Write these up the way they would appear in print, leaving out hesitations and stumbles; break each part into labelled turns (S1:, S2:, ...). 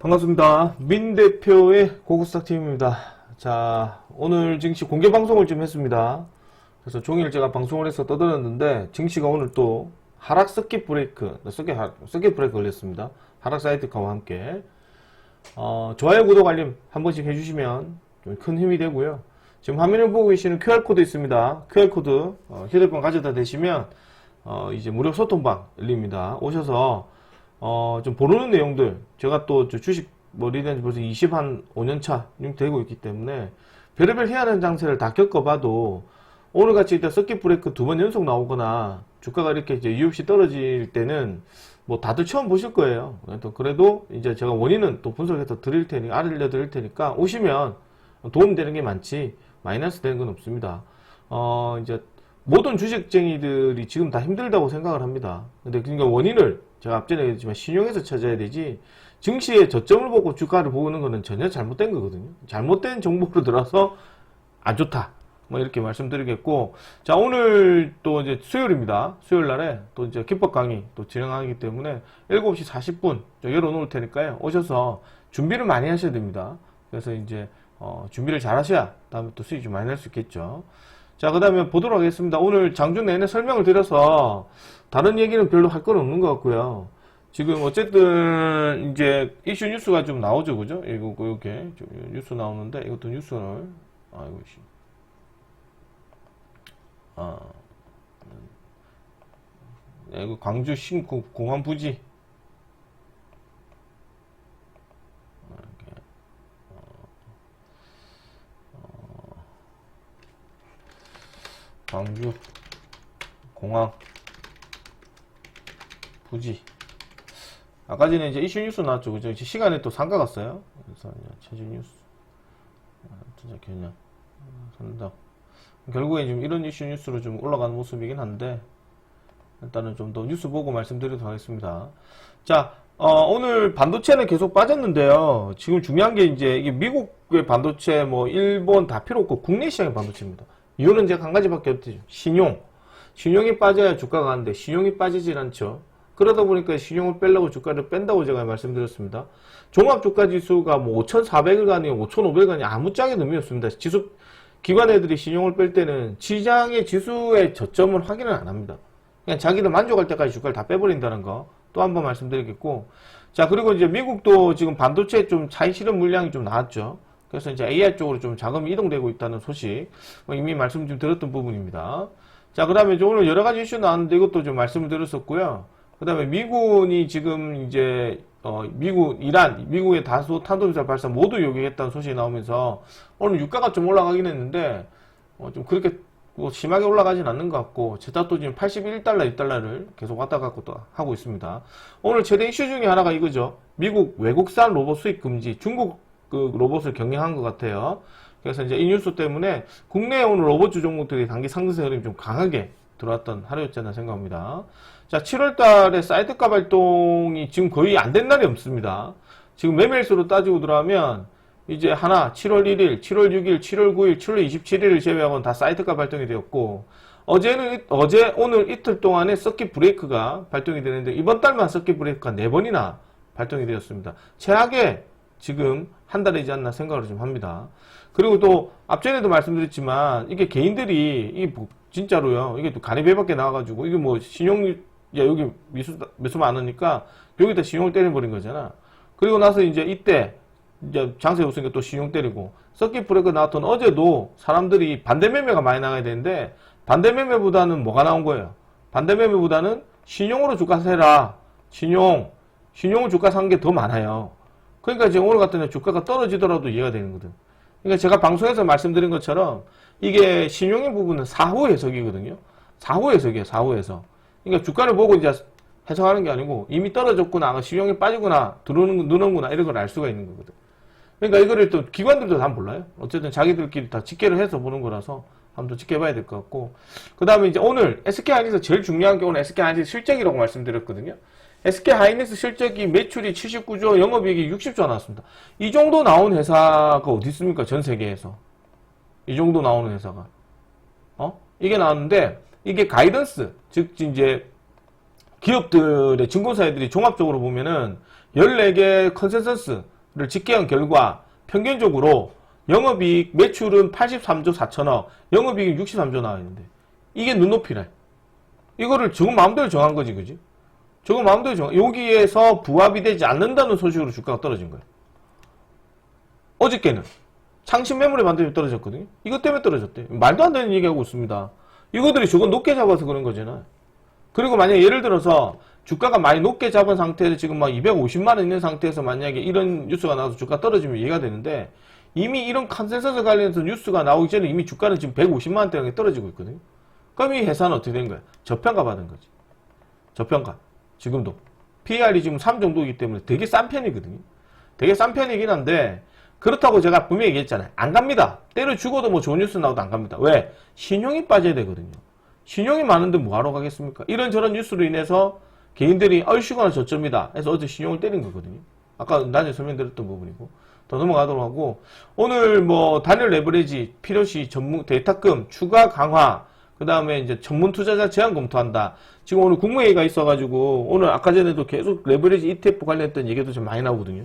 S1: 반갑습니다. 민 대표의 고고스탁팀입니다. 자, 오늘 증시 공개 방송을 좀 했습니다. 그래서 종일 제가 방송을 해서 떠들었는데 증시가 오늘 또 하락 서킷 브레이크, 서킷 브레이크 걸렸습니다. 하락 사이드카와 함께 좋아요, 구독, 알림 한 번씩 해주시면 좀 큰 힘이 되고요. 지금 화면을 보고 계시는 QR코드 있습니다. QR코드 휴대폰 가져다 대시면 이제 무료 소통방 열립니다. 오셔서 좀 모르는 내용들, 제가 또 주식 머리된 지 벌써 25년차 되고 있기 때문에 별의별 희한한 장세를 다 겪어봐도 오늘같이 일단 서킷 브레이크 2번 연속 나오거나 주가가 이렇게 이제 이유 없이 떨어질 때는 뭐 다들 처음 보실 거예요. 그래도 이제 제가 원인은 또 분석해서 알려드릴 테니까 오시면 도움되는 게 많지 마이너스 되는 건 없습니다. 이제 모든 주식쟁이들이 지금 다 힘들다고 생각을 합니다. 근데 그러니까 원인을 제가 앞전에 얘기했지만 신용에서 찾아야 되지 증시의 저점을 보고 주가를 보는 거는 전혀 잘못된 거거든요. 잘못된 정보로 들어서 안 좋다. 뭐 이렇게 말씀드리겠고, 자, 오늘 또 이제 수요일입니다. 수요일 날에 또 이제 기법 강의 또 진행하기 때문에 7시 40분 열어놓을 테니까요. 오셔서 준비를 많이 하셔야 됩니다. 그래서 이제 준비를 잘 하셔야 다음에 또 수익 좀 많이 낼 수 있겠죠. 자, 그 다음에 보도록 하겠습니다. 오늘 장중 내내 설명을 드려서 다른 얘기는 별로 할 건 없는 것 같고요. 지금 어쨌든 이제 이슈 뉴스가 좀 나오죠, 그죠? 이렇게 뉴스 나오는데 이것도 뉴스를 이거 광주 신구 공항 부지 광주 공항 부지. 아까 전에 이제 이슈 뉴스 나왔죠, 그죠? 시간에 또 상가 갔어요. 그래서 최저 뉴스, 진짜 개념 산다. 결국에 지금 이런 이슈 뉴스로 좀 올라가는 모습이긴 한데 일단은 좀 더 뉴스 보고 말씀드리도록 하겠습니다. 자, 오늘 반도체는 계속 빠졌는데요. 지금 중요한 게 이제 이게 미국의 반도체, 뭐 일본 다 필요 없고 국내 시장의 반도체입니다. 이유는 제가 한 가지밖에 없죠. 신용이 빠져야 주가가 가는데 신용이 빠지질 않죠. 그러다 보니까 신용을 빼려고 주가를 뺀다고 제가 말씀드렸습니다. 종합주가지수가 뭐 5,400을 가니 5,500을 가니 아무짝에도 의미 없습니다. 기관 애들이 신용을 뺄 때는 시장의 지수의 저점을 확인을 안 합니다. 그냥 자기들 만족할 때까지 주가를 다 빼버린다는 거 또 한 번 말씀드리겠고, 자, 그리고 이제 미국도 지금 반도체 좀 차익 실현 물량이 좀 나왔죠. 그래서 이제 AI 쪽으로 좀 자금이 이동되고 있다는 소식 이미 말씀 좀 드렸던 부분입니다. 자, 그 다음에 오늘 여러 가지 이슈 나왔는데 이것도 좀 말씀을 드렸었고요. 그 다음에 미군이 지금 이제 미국의 다수 탄도미사일 발사 모두 요격했다는 소식이 나오면서 오늘 유가가 좀 올라가긴 했는데 좀 그렇게 뭐 심하게 올라가진 않는 것 같고, 제작도 지금 81달러, 2달러를 계속 왔다 갔다 또 하고 있습니다. 오늘 최대 이슈 중에 하나가 이거죠. 미국 외국산 로봇 수입 금지, 중국 그 로봇을 경영한 것 같아요. 그래서 이제 이 뉴스 때문에 국내에 오늘 로봇주 종목들이 단기 상승세 흐름이 좀 강하게 들어왔던 하루였지 않나 생각합니다. 자, 7월 달에 사이드카 발동이 지금 거의 안 된 날이 없습니다. 지금 매매일수로 따지고 들어가면 이제 하나 7월 1일, 7월 6일, 7월 9일, 7월 27일을 제외하고는 다 사이드카 발동이 되었고, 오늘 이틀 동안에 서킷 브레이크가 발동이 되는데 이번 달만 서킷 브레이크가 4번이나 발동이 되었습니다. 최악의 지금 한 달이지 않나 생각을 좀 합니다. 그리고 또 앞전에도 말씀드렸지만 이게 개인들이 이게 뭐 진짜로요. 이게 또 가리배밖에 나와가지고 이게 뭐 여기 매수 많으니까 여기다 신용을 때려버린 거잖아. 그리고 나서 이제 이때 이제 장세 없으니까 또 신용 때리고, 서킷 브레이크 나왔던 어제도 사람들이 반대 매매가 많이 나가야 되는데 반대 매매보다는 뭐가 나온 거예요? 반대 매매보다는 신용으로 주가 세라. 신용을 주가 산 게 더 많아요. 그러니까 이제 오늘 같은 날 주가가 떨어지더라도 이해가 되는 거든. 그러니까 제가 방송에서 말씀드린 것처럼 이게 신용의 부분은 사후 해석이거든요. 사후 해석이에요, 사후 해석. 그러니까 주가를 보고 이제 해석하는 게 아니고 이미 떨어졌구나, 신용이 빠지구나, 누는구나 이런 걸 알 수가 있는 거거든. 그러니까 이거를 또 기관들도 다 몰라요. 어쨌든 자기들끼리 다 집계를 해서 보는 거라서 한번 지켜봐야 될 것 같고, 그 다음에 이제 오늘 SK하이닉스 제일 중요한 게 오늘 SK하이닉스 실적이라고 말씀드렸거든요. SK하이닉스 실적이 매출이 79조, 영업이익이 60조 나왔습니다. 이 정도 나온 회사가 어디 있습니까? 전 세계에서. 이 정도 나오는 회사가. 이게 나왔는데, 이게 가이던스, 즉, 이제, 기업들의 증권사들이 종합적으로 보면은 14개 컨센서스, 집계한 결과 평균적으로 영업이익 매출은 83조 4천억, 영업이익 63조 나와 있는데 이게 눈높이래. 이거를 저거 마음대로 정한 거지, 그지? 저거 마음대로 정한, 여기에서 부합이 되지 않는다는 소식으로 주가가 떨어진 거예요. 어저께는 창신 매물에 반대로 떨어졌거든요. 이것 때문에 떨어졌대. 말도 안 되는 얘기하고 있습니다. 이거들이 저거 높게 잡아서 그런 거잖아. 그리고 만약에 예를 들어서 주가가 많이 높게 잡은 상태에서 지금 막 250만원 있는 상태에서 만약에 이런 뉴스가 나와서 주가 떨어지면 이해가 되는데 이미 이런 컨센서스 관련해서 뉴스가 나오기 전에 이미 주가는 지금 150만원대에 떨어지고 있거든요. 그럼 이 회사는 어떻게 된 거야? 저평가 받은 거지. 저평가. 지금도. PER이 지금 3 정도이기 때문에 되게 싼 편이거든요. 되게 싼 편이긴 한데 그렇다고 제가 분명히 얘기했잖아요. 안 갑니다. 때려 죽어도 뭐 좋은 뉴스 나와도 안 갑니다. 왜? 신용이 빠져야 되거든요. 신용이 많은데 뭐하러 가겠습니까? 이런저런 뉴스로 인해서 개인들이 얼씨구나 저점이다 해서 어제 신용을 때린 거거든요. 아까 낮에 설명드렸던 부분이고. 더 넘어가도록 하고 오늘 뭐 단일 레버리지 필요시 전문 대탁금 추가 강화 그 다음에 이제 전문 투자자 제한 검토한다. 지금 오늘 국무회의가 있어가지고 오늘 아까 전에도 계속 레버리지 ETF 관련했던 얘기도 좀 많이 나오거든요.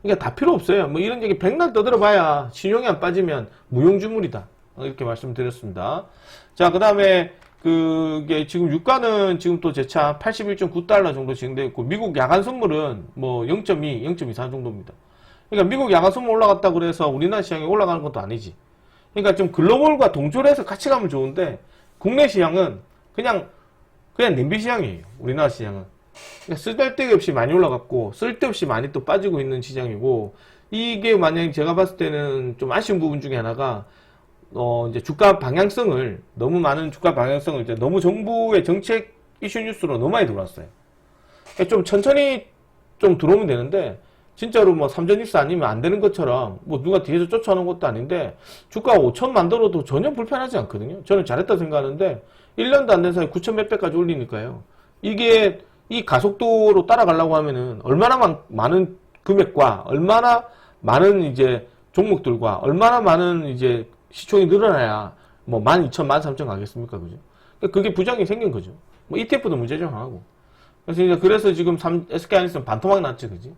S1: 그러니까 다 필요 없어요. 뭐 이런 얘기 백날 떠들어봐야 신용이 안 빠지면 무용주물이다. 이렇게 말씀드렸습니다. 자, 그 다음에 그게 지금 유가는 지금 또 재차 81.9달러 정도 진행되어 있고 미국 야간 선물은 뭐 0.2, 0.24 정도입니다. 그러니까 미국 야간 선물 올라갔다 그래서 우리나라 시장이 올라가는 것도 아니지. 그러니까 좀 글로벌과 동조해서 같이 가면 좋은데 국내 시장은 그냥 냄비 시장이에요. 우리나라 시장은. 그러니까 쓸데기 없이 많이 올라갔고 쓸데없이 많이 또 빠지고 있는 시장이고 이게 만약에 제가 봤을 때는 좀 아쉬운 부분 중에 하나가 이제 주가 방향성을 너무 많은 주가 방향성을 이제 너무 정부의 정책 이슈 뉴스로 너무 많이 들어왔어요. 그러니까 좀 천천히 좀 들어오면 되는데 진짜로 뭐 삼전입사 아니면 안 되는 것처럼 뭐 누가 뒤에서 쫓아오는 것도 아닌데 주가 5천 만들어도 전혀 불편하지 않거든요. 저는 잘했다 생각하는데 1년도 안 된 사이에 9천 몇 배까지 올리니까요. 이게 이 가속도로 따라가려고 하면은 얼마나 많은 금액과 얼마나 많은 이제 종목들과 얼마나 많은 이제 시총이 늘어나야 뭐 12,000, 13,000 가겠습니까? 그죠? 그게 부작용이 생긴 거죠. 뭐 ETF도 문제점하고. 그래서 지금 SK하이닉스는 반토막 났지, 그지?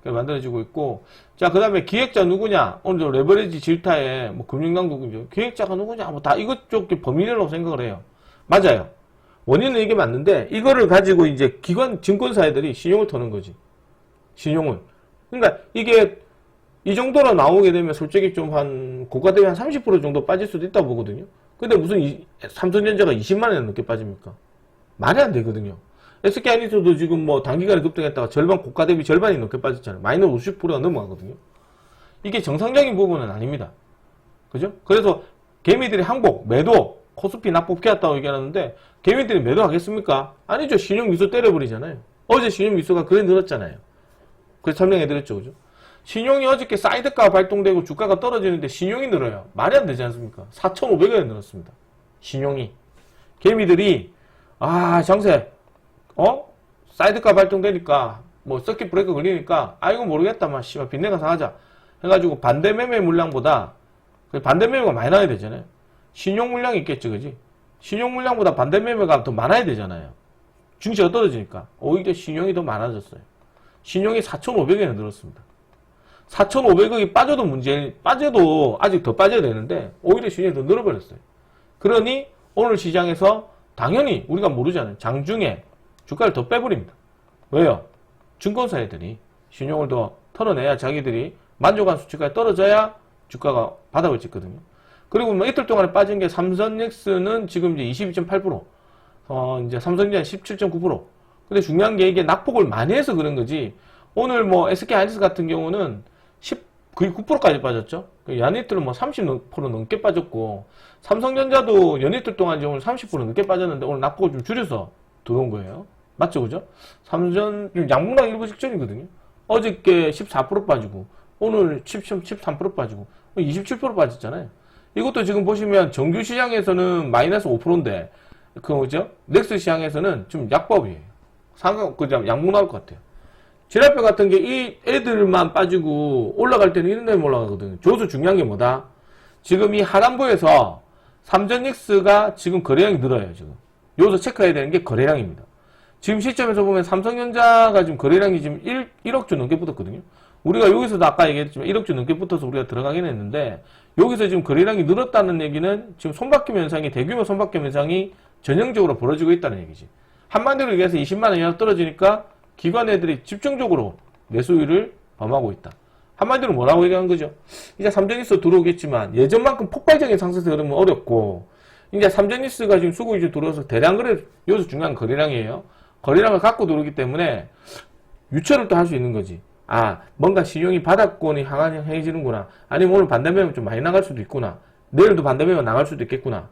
S1: 만들어지고 있고. 자, 그 다음에 기획자 누구냐? 오늘도 레버리지 질타에 뭐 금융당국이죠. 기획자가 누구냐? 뭐 다 이것저것 범인이라고 생각을 해요. 맞아요. 원인은 이게 맞는데, 이거를 가지고 이제 기관, 증권사애들이 신용을 터는 거지. 신용을. 그러니까 이게 이 정도로 나오게 되면 솔직히 좀 한, 고가 대비 한 30% 정도 빠질 수도 있다고 보거든요. 근데 무슨 삼성전자가 20만원 넘게 빠집니까? 말이 안 되거든요. SK하이닉스도 지금 뭐 단기간에 급등했다가 절반, 고가 대비 절반이 넘게 빠졌잖아요. 마이너스 50%가 넘어가거든요. 이게 정상적인 부분은 아닙니다. 그죠? 그래서 개미들이 항복, 매도, 코스피 낙폭 피웠다고 얘기하는데 개미들이 매도하겠습니까? 아니죠. 신용미수 때려버리잖아요. 어제 신용미수가 그래 늘었잖아요. 그래서 설명해드렸죠. 그죠? 신용이 어저께 사이드가 발동되고 주가가 떨어지는데 신용이 늘어요. 말이 안 되지 않습니까? 4,500원에 늘었습니다. 신용이. 개미들이 장세 사이드가 발동되니까 뭐 서킷 브레이크 걸리니까 이거 모르겠다 씨발 빚내가 사가자 해가지고 반대 매매 물량보다 반대 매매가 많이 나야 되잖아요. 신용 물량이 있겠죠, 그지? 신용 물량보다 반대 매매가 더 많아야 되잖아요. 증시가 떨어지니까 오히려 신용이 더 많아졌어요. 신용이 4,500원에 늘었습니다. 4,500억이 빠져도 아직 더 빠져야 되는데 오히려 신용이 더 늘어버렸어요. 그러니 오늘 시장에서 당연히 우리가 모르잖아요. 장중에 주가를 더 빼버립니다. 왜요? 증권사 애들이 신용을 더 털어내야 자기들이 만족한 수치까지 떨어져야 주가가 바닥을 찍거든요. 그리고 뭐 이틀 동안에 빠진 게 삼성넥스는 지금 이제 22.8%, 이제 삼성전자 17.9%. 근데 중요한 게 이게 낙폭을 많이 해서 그런 거지. 오늘 뭐 SK하이닉스 같은 경우는 거의 9%까지 빠졌죠. 연이틀은 뭐 30% 넘게 빠졌고, 삼성전자도 연이틀 동안 이제 오늘 30% 넘게 빠졌는데 오늘 낙폭을 좀 줄여서 들어온 거예요. 맞죠, 그죠? 삼성 양봉락 일부 직전이거든요. 어저께 14% 빠지고 오늘 13% 빠지고 27% 빠졌잖아요. 이것도 지금 보시면 정규 시장에서는 마이너스 5%인데 그죠? 넥스 시장에서는 좀 약법이에요. 그냥 양봉 나올 것 같아요. 지랄뼈 같은 게 이 애들만 빠지고 올라갈 때는 이런 데만 올라가거든요. 저기서 중요한 게 뭐다? 지금 이 하단부에서 삼전닉스가 지금 거래량이 늘어요. 지금 여기서 체크해야 되는 게 거래량입니다. 지금 시점에서 보면 삼성전자가 지금 거래량이 지금 1억 주 넘게 붙었거든요. 우리가 여기서도 아까 얘기했지만 1억주 넘게 붙어서 우리가 들어가긴 했는데 여기서 지금 거래량이 늘었다는 얘기는 지금 손바뀜 현상이 대규모 손바뀜 현상이 전형적으로 벌어지고 있다는 얘기지. 한마디로 얘기해서 20만원 이하 떨어지니까 기관 애들이 집중적으로 매수율을 범하고 있다. 한마디로 뭐라고 얘기한 거죠? 이제 삼전이스 들어오겠지만 예전만큼 폭발적인 상승세 흐르면 어렵고 이제 삼전이스가 지금 수급이 좀 들어와서 대량 거래, 여기서 중요한 거래량이에요. 거래량을 갖고 들어오기 때문에 유철을 또 할 수 있는 거지. 아, 뭔가 신용이 바닥권이 향해지는구나. 아니면 오늘 반대매면 좀 많이 나갈 수도 있구나. 내일도 반대매면 나갈 수도 있겠구나.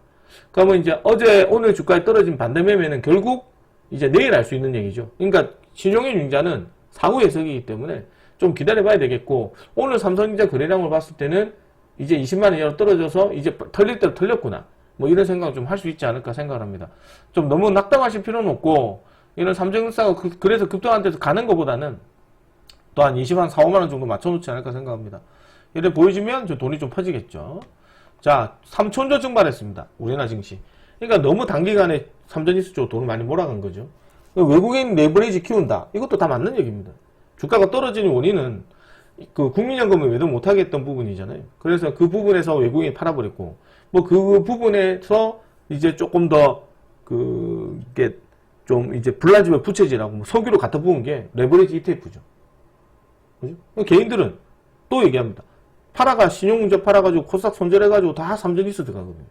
S1: 그러면 이제 오늘 주가에 떨어진 반대매매는 결국 이제 내일 알 수 있는 얘기죠. 그러니까 신용의 융자는 사후 예측이기 때문에 좀 기다려봐야 되겠고, 오늘 삼성전자 거래량을 봤을 때는 이제 20만원 이하로 떨어져서 이제 털릴 대로 털렸구나. 뭐 이런 생각을 좀 할 수 있지 않을까 생각을 합니다. 좀 너무 낙담하실 필요는 없고, 이런 삼성전자가 그래서 급등한 데서 가는 것보다는 또 한 20만 4, 5만원 정도 맞춰놓지 않을까 생각합니다. 이래 보여주면 좀 돈이 좀 퍼지겠죠. 자, 3천조 증발했습니다. 우리나라 증시. 그러니까 너무 단기간에 삼전지수 쪽으로 돈을 많이 몰아간 거죠. 외국인 레버리지 키운다. 이것도 다 맞는 얘기입니다. 주가가 떨어지는 원인은 그 국민연금을 외도 못하게 했던 부분이잖아요. 그래서 그 부분에서 외국인이 팔아버렸고, 뭐 그 부분에서 이제 조금 더 그게 좀 이제 블라지오 부채질하고 뭐 석유로 갖다 부은 게 레버리지 ETF죠. 그죠? 개인들은 또 얘기합니다. 신용문제 팔아가지고 코스닥 손절해가지고 다 삼전지수 들어가거든요.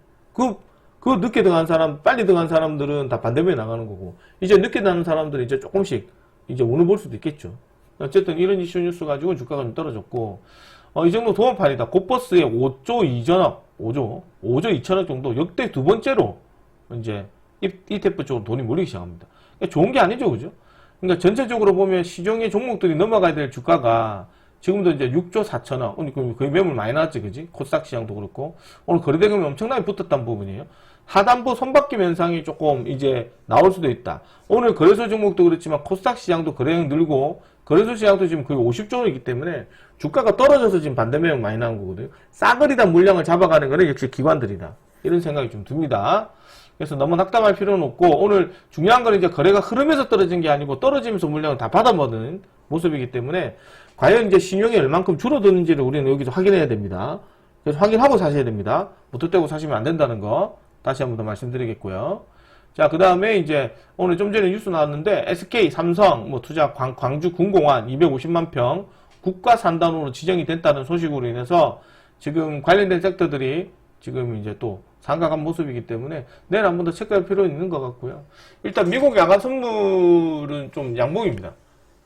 S1: 그 늦게 들어간 사람, 빨리 들어간 사람들은 다 반대면에 나가는 거고, 이제 늦게 나는 사람들은 이제 조금씩 이제 운을 볼 수도 있겠죠. 어쨌든 이런 이슈 뉴스 가지고 주가가 좀 떨어졌고, 이 정도 도움판이다. 곧버스의 5조 2천억 정도 역대 두 번째로 이제 ETF 쪽으로 돈이 몰리기 시작합니다. 그러니까 좋은 게 아니죠, 그죠? 그러니까 전체적으로 보면 시중의 종목들이 넘어가야 될 주가가 지금도 이제 6조 4천억, 거의 매물 많이 나왔지, 그지? 코스닥 시장도 그렇고, 오늘 거래대금이 엄청나게 붙었다는 부분이에요. 하단부 손바뀜 현상이 조금 이제 나올 수도 있다. 오늘 거래소 종목도 그렇지만 코스닥 시장도 거래량 늘고, 거래소 시장도 지금 거의 50조이기 때문에 주가가 떨어져서 지금 반대 매력 많이 나온 거거든요. 싸그리다 물량을 잡아가는 거는 역시 기관들이다. 이런 생각이 좀 듭니다. 그래서 너무 낙담할 필요는 없고, 오늘 중요한 건 이제 거래가 흐르면서 떨어진 게 아니고 떨어지면서 물량을 다 받아먹는 모습이기 때문에 과연 이제 신용이 얼만큼 줄어드는지를 우리는 여기서 확인해야 됩니다. 그래서 확인하고 사셔야 됩니다. 무턱대고 사시면 안 된다는 거 다시 한 번 더 말씀드리겠고요. 자, 그 다음에 이제 오늘 좀 전에 뉴스 나왔는데 SK, 삼성, 뭐 투자 광주 군공환 250만 평 국가 산단으로 지정이 됐다는 소식으로 인해서 지금 관련된 섹터들이 지금 이제 또 상각한 모습이기 때문에 내일 한 번 더 체크할 필요 있는 것 같고요. 일단 미국 야간 선물은 좀 양봉입니다.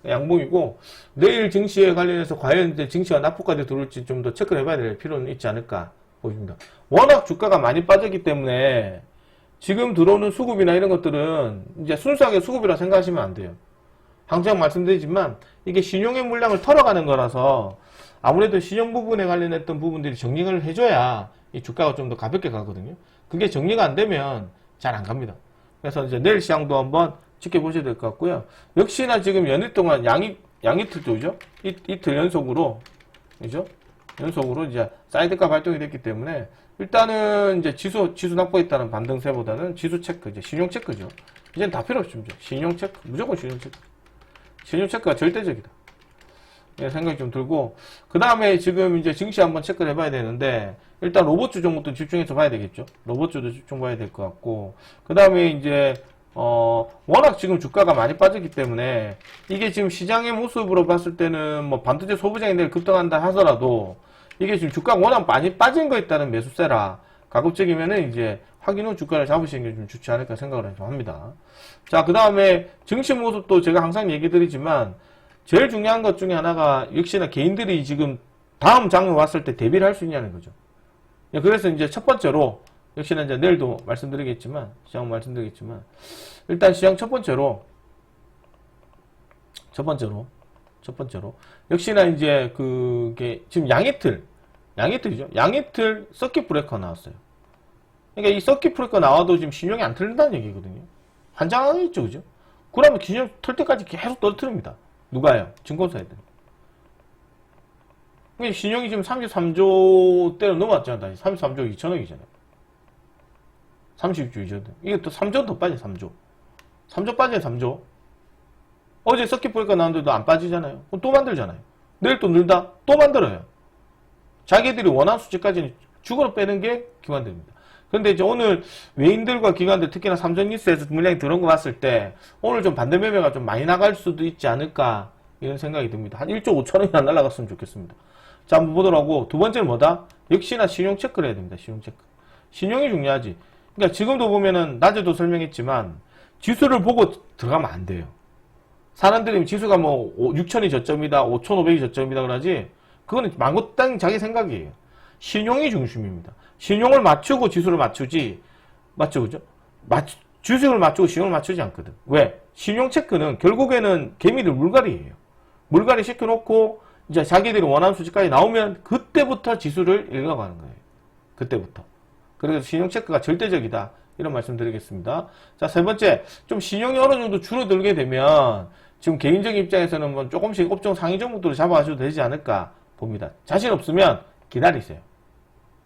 S1: 양봉이고 내일 증시에 관련해서 과연 이제 증시가 납부까지 들어올지 좀 더 체크를 해봐야 될 필요는 있지 않을까 보입니다. 워낙 주가가 많이 빠졌기 때문에 지금 들어오는 수급이나 이런 것들은 이제 순수하게 수급이라 생각하시면 안 돼요. 항상 말씀드리지만 이게 신용의 물량을 털어가는 거라서 아무래도 신용 부분에 관련했던 부분들이 정리를 해줘야 이 주가가 좀 더 가볍게 가거든요. 그게 정리가 안 되면 잘 안 갑니다. 그래서 이제 내일 시장도 한번 지켜보셔야 될 것 같고요. 역시나 지금 연일 동안 양이틀도죠. 이틀 연속으로, 그죠? 연속으로 이제 사이드가 발동이 됐기 때문에 일단은 이제 지수 납부했다는 반등세보다는 지수 체크, 이제 신용 체크죠. 이제는 다 필요 없습니다. 신용 체크, 무조건 신용 체크. 신용 체크가 절대적이다. 예, 생각이 좀 들고, 그 다음에 지금 이제 증시 한번 체크를 해봐야 되는데, 일단 로봇주 종목도 집중해서 봐야 되겠죠. 로봇주도 집중 봐야 될 것 같고, 그 다음에 이제, 워낙 지금 주가가 많이 빠졌기 때문에, 이게 지금 시장의 모습으로 봤을 때는 뭐 반도체 소부장이 내일 급등한다 하더라도, 이게 지금 주가가 워낙 많이 빠진 거에 따른 매수세라, 가급적이면은 이제 확인 후 주가를 잡으시는 게 좀 좋지 않을까 생각을 합니다. 자, 그 다음에 증시 모습도 제가 항상 얘기 드리지만, 제일 중요한 것 중에 하나가 역시나 개인들이 지금 다음 장에 왔을 때 대비를 할 수 있냐는 거죠. 그래서 이제 첫 번째로, 역시나 이제 내일도 말씀드리겠지만, 일단 시장 첫 번째로, 역시나 이제 그게 지금 양이틀이죠. 양이틀 서킷 브레이커 나왔어요. 그러니까 이 서킷 브레이커 나와도 지금 신용이 안 틀린다는 얘기거든요. 환장하겠죠, 그죠? 그러면 신용 틀 때까지 계속 떨어뜨립니다. 누가요? 증권사애들. 신용이 지금 33조대로 넘어왔잖아요. 33조 2천억이잖아요. 30조 이전. 이게 또 3조 더 빠져, 3조. 3조 빠져요, 3조. 어제 서킷 브레이커 나왔는데도 안 빠지잖아요. 그럼 또 만들잖아요. 내일 또 늘다? 또 만들어요. 자기들이 원하는 수치까지는 죽어로 빼는 게 기관들입니다. 그런데 이제 오늘 외인들과 기관들, 특히나 삼성뉴스에서 물량이 들어온 거 봤을 때 오늘 좀 반대 매매가 좀 많이 나갈 수도 있지 않을까 이런 생각이 듭니다. 한 1조 5천원이 안 날아갔으면 좋겠습니다. 자, 한번 보도록 하고, 두 번째는 뭐다? 역시나 신용 체크를 해야 됩니다. 신용 체크. 신용이 중요하지. 그러니까 지금도 보면은 낮에도 설명했지만 지수를 보고 들어가면 안 돼요. 사람들이 지수가 뭐 6천이 저점이다, 5,500이 저점이다 그러지, 그거는 망고땅 자기 생각이에요. 신용이 중심입니다. 신용을 맞추고 지수를 맞추지, 맞죠, 그죠? 지수를 맞추고 신용을 맞추지 않거든. 왜? 신용 체크는 결국에는 개미들 물갈이에요. 물갈이 시켜놓고 이제 자기들이 원하는 수치까지 나오면 그때부터 지수를 읽어가는 거예요. 그때부터. 그래서 신용 체크가 절대적이다. 이런 말씀 드리겠습니다. 자, 세 번째, 좀 신용이 어느 정도 줄어들게 되면 지금 개인적인 입장에서는 뭐 조금씩 업종 상위 종목들을 잡아가셔도 되지 않을까 봅니다. 자신 없으면 기다리세요.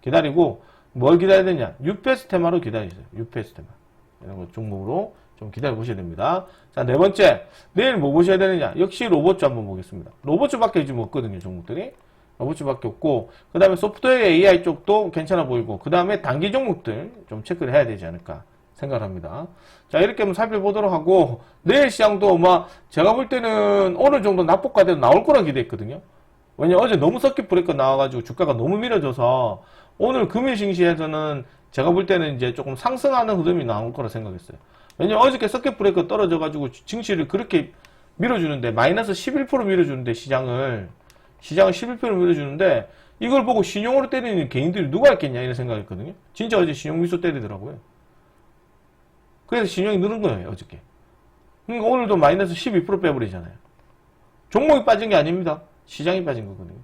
S1: 기다리고 뭘 기다려야 되냐? 유페스 테마로 기다리세요. 유페스 테마. 이런 거 종목으로 좀 기다려 보셔야 됩니다. 자, 네 번째, 내일 뭐 보셔야 되느냐? 역시 로봇주 한번 보겠습니다. 로봇주밖에 지금 없거든요, 종목들이. 로봇주밖에 없고, 그 다음에 소프트웨어 AI 쪽도 괜찮아 보이고, 그 다음에 단기 종목들 좀 체크를 해야 되지 않을까 생각합니다. 자, 이렇게 한번 살펴보도록 하고, 내일 시장도 제가 볼 때는 오늘 정도 낙폭과대로 나올 거라 기대했거든요. 왜냐면 어제 너무 서킷 브레이크 나와가지고 주가가 너무 밀어져서, 오늘 금일 증시에서는 제가 볼 때는 이제 조금 상승하는 흐름이 나올 거라 생각했어요. 왜냐면 어저께 서킷 브레이크 떨어져가지고 증시를 그렇게 밀어주는데, 마이너스 11% 밀어주는데, 시장을 11% 밀어주는데, 이걸 보고 신용으로 때리는 개인들이 누가 있겠냐, 이런 생각했거든요. 진짜 어제 신용 미소 때리더라고요. 그래서 신용이 느는 거예요, 어저께. 그러니까 오늘도 마이너스 12% 빼버리잖아요. 종목이 빠진 게 아닙니다. 시장이 빠진 거거든요.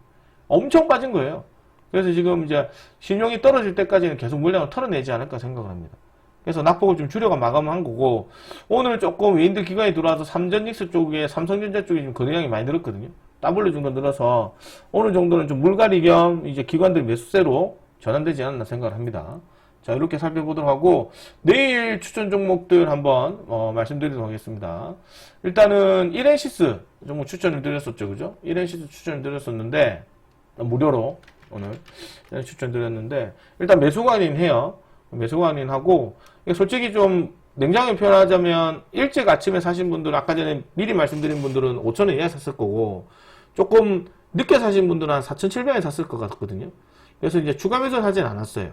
S1: 엄청 빠진 거예요. 그래서 지금 이제 신용이 떨어질 때까지는 계속 물량을 털어내지 않을까 생각을 합니다. 그래서 낙폭을 좀 줄여가 마감한 거고, 오늘 조금 외인들 기관이 들어와서 삼전닉스 쪽에, 삼성전자 쪽에 좀 거래량이 많이 늘었거든요. W 정도 늘어서 오늘 정도는 좀 물갈이 겸 이제 기관들 매수세로 전환되지 않았나 생각을 합니다. 자, 이렇게 살펴보도록 하고, 내일 추천 종목들 한번 말씀드리도록 하겠습니다. 일단은 1엔시스 종목 추천을 드렸었죠, 그죠? 1엔시스 추천을 드렸었는데, 무료로 오늘 추천드렸는데, 일단 매수관인 해요. 매수관인 하고, 솔직히 좀 냉정하게 표현하자면 일찍 아침에 사신 분들은, 아까 전에 미리 말씀드린 분들은 5,000원 이하에 샀을 거고, 조금 늦게 사신 분들은 한 4,700원에 샀을 것 같거든요. 그래서 이제 추가 매수를 하진 않았어요.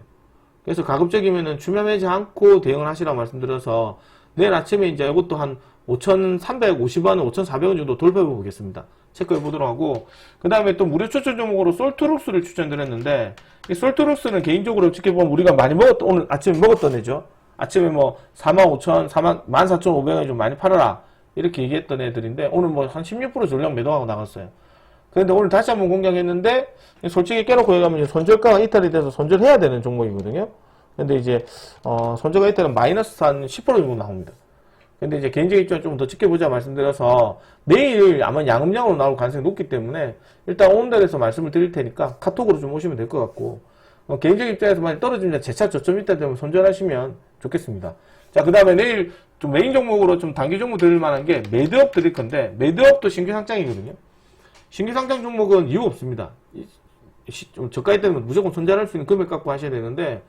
S1: 그래서 가급적이면은 추면하지 않고 대응을 하시라고 말씀드려서, 내일 아침에 이제 이것도 한 5,350원, 5,400원 정도 돌파해 보겠습니다. 체크해 보도록 하고, 그 다음에 또 무료 추천 종목으로 솔트룩스를 추천드렸는데, 이 솔트룩스는 개인적으로 어떻게 보면 우리가 많이 오늘 아침에 먹었던 애죠. 아침에 뭐 45,000, 14,500원에 좀 많이 팔아라, 이렇게 얘기했던 애들인데, 오늘 뭐 한 16% 전량 매도하고 나갔어요. 그런데 오늘 다시 한번 공략했는데, 솔직히 깨놓고 얘기하면 손절가가 이탈이 돼서 손절해야 되는 종목이거든요. 근데 이제 손절가 이탈은 마이너스 한 10% 정도 나옵니다. 근데 이제 개인적인 입장을 좀 더 지켜보자 말씀드려서, 내일 아마 양음량으로 나올 가능성이 높기 때문에 일단 오늘에서 말씀을 드릴 테니까 카톡으로 좀 오시면 될 것 같고, 개인적인 입장에서 만약 떨어지면 재차 저점 이탈 되면 손절하시면 좋겠습니다. 자, 그 다음에 내일 좀 메인 종목으로 좀 단기 종목 드릴 만한 게 매드업 드릴 건데, 매드업도 신규 상장이거든요. 신규 상장 종목은 이유 없습니다. 좀 저가에 때문에 무조건 손절할 수 있는 금액 갖고 하셔야 되는데,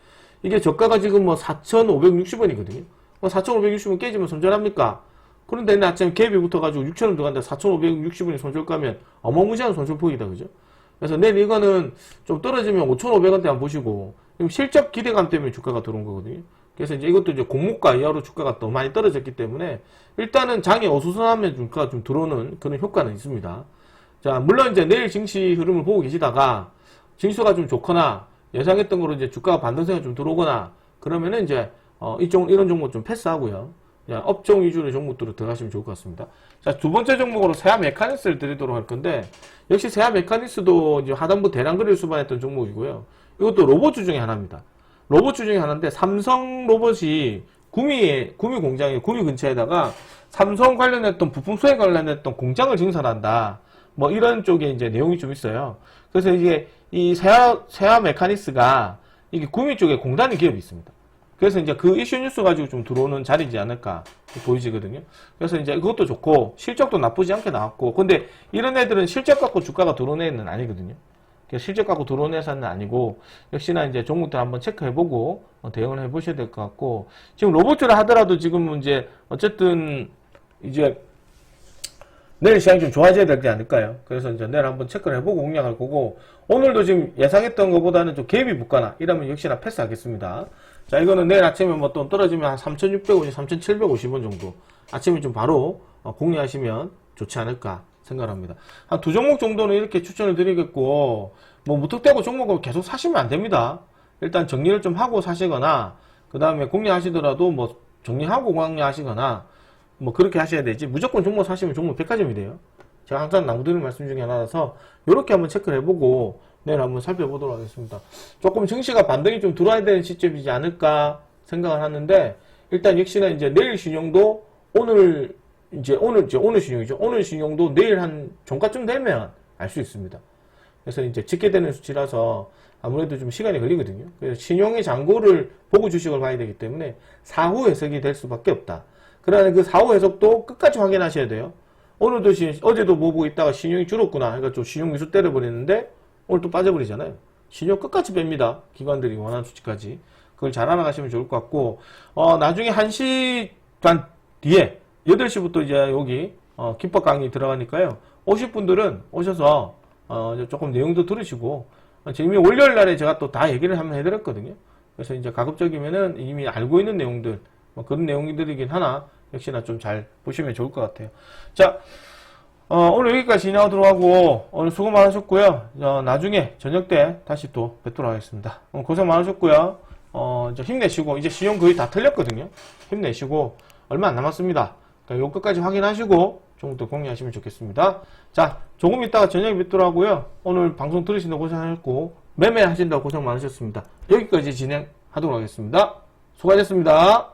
S1: 이게 저가가 지금 뭐 4,560원이거든요. 4,560원 깨지면 손절합니까? 그런데 내일 아침에 갭이 붙어가지고 6,000원 들어간다. 4,560원이 손절가면 어마무시한 손절폭이다, 그죠? 그래서 내일 이거는 좀 떨어지면 5,500원대 한번 보시고, 실적 기대감 때문에 주가가 들어온 거거든요. 그래서 이제 이것도 이제 공모가 이하로 주가가 더 많이 떨어졌기 때문에, 일단은 장이 어수선하면 주가가 좀 들어오는 그런 효과는 있습니다. 자, 물론 이제 내일 증시 흐름을 보고 계시다가, 증시가 좀 좋거나, 예상했던 거로 이제 주가가 반등세가 좀 들어오거나, 그러면은 이제, 이런 종목 좀 패스하고요. 업종 위주의 종목들로 들어가시면 좋을 것 같습니다. 자, 두 번째 종목으로 세아 메카닉스를 드리도록 할 건데, 역시 세아 메카닉스도 이제 하단부 대량 거래를 수반했던 종목이고요. 이것도 로봇주 중에 하나입니다. 로봇주 중에 하나인데, 삼성 로봇이 구미 공장에, 구미 근처에다가 삼성 관련했던 부품 수행 관련했던 공장을 증설한다. 뭐 이런 쪽에 이제 내용이 좀 있어요. 그래서 이게 이 세아 메카닉스가 이게 구미 쪽에 공단이 기업이 있습니다. 그래서 이제 그 이슈 뉴스 가지고 좀 들어오는 자리지 않을까 보이지거든요. 그래서 이제 그것도 좋고 실적도 나쁘지 않게 나왔고, 근데 이런 애들은 실적 갖고 주가가 들어오는 애는 아니거든요. 실적 갖고 들어오는 회사는 아니고, 역시나 이제 종목들 한번 체크해보고 대응을 해보셔야 될 것 같고, 지금 로봇을 하더라도 지금 이제 어쨌든 이제 내일 시장이 좀 좋아져야 되지 않을까요? 그래서 이제 내일 한번 체크를 해보고 공략할 거고, 오늘도 지금 예상했던 것보다는 좀 갭이 붙거나 이러면 역시나 패스하겠습니다. 자, 이거는 내일 아침에 뭐 또 떨어지면 한 3,650, 3,750원 정도 아침에 좀 바로 공략하시면 좋지 않을까 생각합니다. 한 두 종목 정도는 이렇게 추천을 드리겠고, 뭐 무턱대고 종목을 계속 사시면 안 됩니다. 일단 정리를 좀 하고 사시거나, 그 다음에 공략하시더라도 뭐 정리하고 공략하시거나 뭐 그렇게 하셔야 되지, 무조건 종목 사시면 종목 백화점이 돼요. 제가 항상 남구드리는 말씀 중에 하나라서 이렇게 한번 체크를 해보고 내일 한번 살펴보도록 하겠습니다. 조금 증시가 반등이 좀 들어와야 되는 시점이지 않을까 생각을 하는데, 일단 역시나 이제 내일 신용도 오늘 신용이죠. 오늘 신용도 내일 한 종가쯤 되면 알 수 있습니다. 그래서 이제 집계되는 수치라서 아무래도 좀 시간이 걸리거든요. 그래서 신용의 잔고를 보고 주식을 봐야 되기 때문에 사후 해석이 될 수밖에 없다. 그러나 그 사후 해석도 끝까지 확인하셔야 돼요. 오늘도 어제도 뭐 보고 있다가 신용이 줄었구나. 그러니까 좀 신용 미수 때려버리는데 오늘 또 빠져버리잖아요. 신용 끝까지 뺍니다. 기관들이 원하는 수치까지. 그걸 잘 알아가시면 좋을 것 같고, 나중에 1시 반 뒤에 8시부터 이제 여기 기법 강의 들어가니까요. 오실 분들은 오셔서 조금 내용도 들으시고, 이미 월요일 날에 제가 또 다 얘기를 한번 해드렸거든요. 그래서 이제 가급적이면은 이미 알고 있는 내용들, 뭐 그런 내용들이긴 하나 역시나 좀 잘 보시면 좋을 것 같아요. 자, 오늘 여기까지 진행하도록 하고, 오늘 수고 많으셨고요. 나중에 저녁 때 다시 또 뵙도록 하겠습니다. 고생 많으셨고요. 이제 힘내시고, 이제 시험 거의 다 틀렸거든요. 힘내시고 얼마 안 남았습니다. 그러니까 요 끝까지 확인하시고 조금 더 공략하시면 좋겠습니다. 자, 조금 있다가 저녁에 뵙도록 하고요. 오늘 방송 들으신다고 고생하셨고, 매매하신다고 고생 많으셨습니다. 여기까지 진행하도록 하겠습니다. 수고하셨습니다.